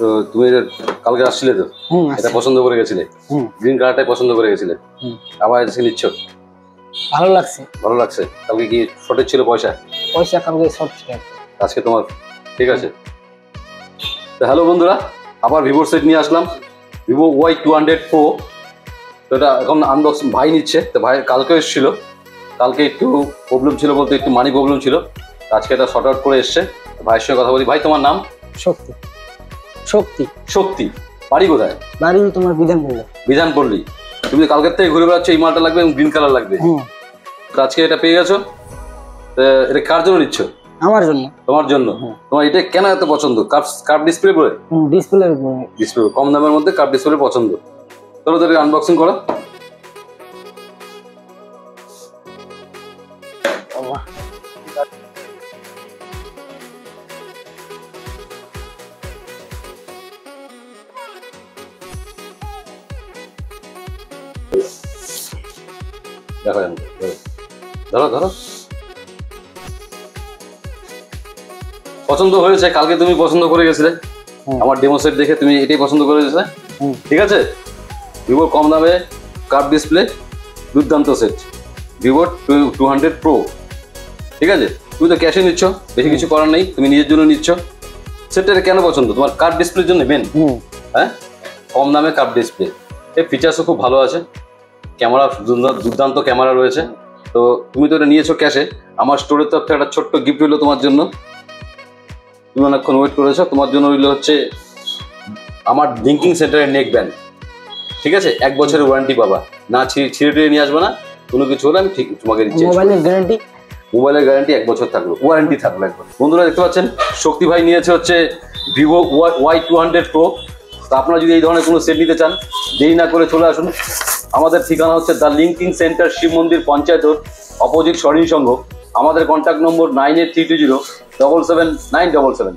তো তুমি কালকে আসছিলে তো, এটা পছন্দ করে গেছিলে, গ্রিন কালারটাই পছন্দ করে গেছিলে, আবার এসে নিচ্ছ, ভালো লাগছে। ভালো লাগছে। কালকে কি শর্টেজ ছিল পয়সা? পয়সা কালকে শর্ট ছিল, আজকে তোমার ঠিক আছে। তো হ্যালো বন্ধুরা, আবার ভিভোর সেট নিয়ে আসলাম, ভিভো Y200 Pro। তো এটা এখন আনবক্সিং ভাই নিচ্ছে। তো ভাই কালকে এসেছিল, কালকে একটু প্রবলেম ছিল, বলতে একটু মানি প্রবলেম ছিল, আজকে এটা শর্ট আউট করে এসছে। ভাইয়ের সঙ্গে কথা বলি। ভাই তোমার নাম? শক্তি। শক্তি। শক্তি, বাড়ি কোথায়? বাড়ি তোমার বিধানপল্লী। বিধানপল্লী। তুমি কালকের থেকে ঘুরে বেড়াচ্ছ, এই মালটা লাগবে এবং গ্রিন কালার লাগবে, তো আজকে এটা পেয়ে গেছো। এটা কার জন্য নিচ্ছ? আমার জন্য। তোমার জন্য? তোমার এটা কেন এত পছন্দ? কার্ভ ডিসপ্লে করে? ডিসপ্লে ডিসপ্লে কম দামের মধ্যে কার্ভ ডিসপ্লে পছন্দ। চলো তাহলে আনবক্সিং করো। দেখা যাবে, ধরো ধরো। পছন্দ হয়েছে? কালকে তুমি পছন্দ করে গেছিলে, আমার ডেমো সেট দেখে তুমি এটাই পছন্দ করে গেছিলে, ঠিক আছে। ভিভো কম দামে কার্ভ ডিসপ্লে দুর্দান্ত সেট, ভিভো 200 Pro, ঠিক আছে। তুমি তো ক্যাশে নিচ্ছ, বেশি কিছু করার নেই, তুমি নিজের জন্য নিচ্ছ। সেটটা কেন পছন্দ? তোমার কার্ভ ডিসপ্লের জন্য মেন, হ্যাঁ, কম দামে কার্ভ ডিসপ্লে। এর ফিচার্সও খুব ভালো আছে, ক্যামেরা দুর্দান্ত ক্যামেরা রয়েছে। তো তুমি তো এটা নিয়েছো ক্যাশে, আমার স্টোরের তরফ থেকে একটা ছোট্ট গিফট হইলো তোমার জন্য। তুমি অনেকক্ষণ ওয়েট করেছো, তোমার জন্য হইলো হচ্ছে আমার ব্লিঙ্কিং সেন্টারের নেক ব্যান্ড, ঠিক আছে। 1 বছরের ওয়ারেন্টি পাবা, না ছিঁড়ে নিয়ে আসবে না, কোনো কিছু হলে আমি ঠিক তোমাকে দিচ্ছি। মোবাইলের গ্যারান্টি? মোবাইলের গ্যারান্টি 1 বছর থাকলো, ওয়ারেন্টি থাকলো একবার। বন্ধুরা দেখতে পাচ্ছেন, শক্তি ভাই নিয়েছে হচ্ছে ভিভো Y200 Pro। তো আপনারা যদি এই ধরনের কোনো সেট নিতে চান, দেরি না করে চলে আসুন। আমাদের ঠিকানা হচ্ছে দ্য লিঙ্কিং সেন্টার, শিব মন্দির, পঞ্চায়েত রোড, অপোজিট স্বর্ণী সংঘ। আমাদের কন্ট্যাক্ট নম্বর 9832077977।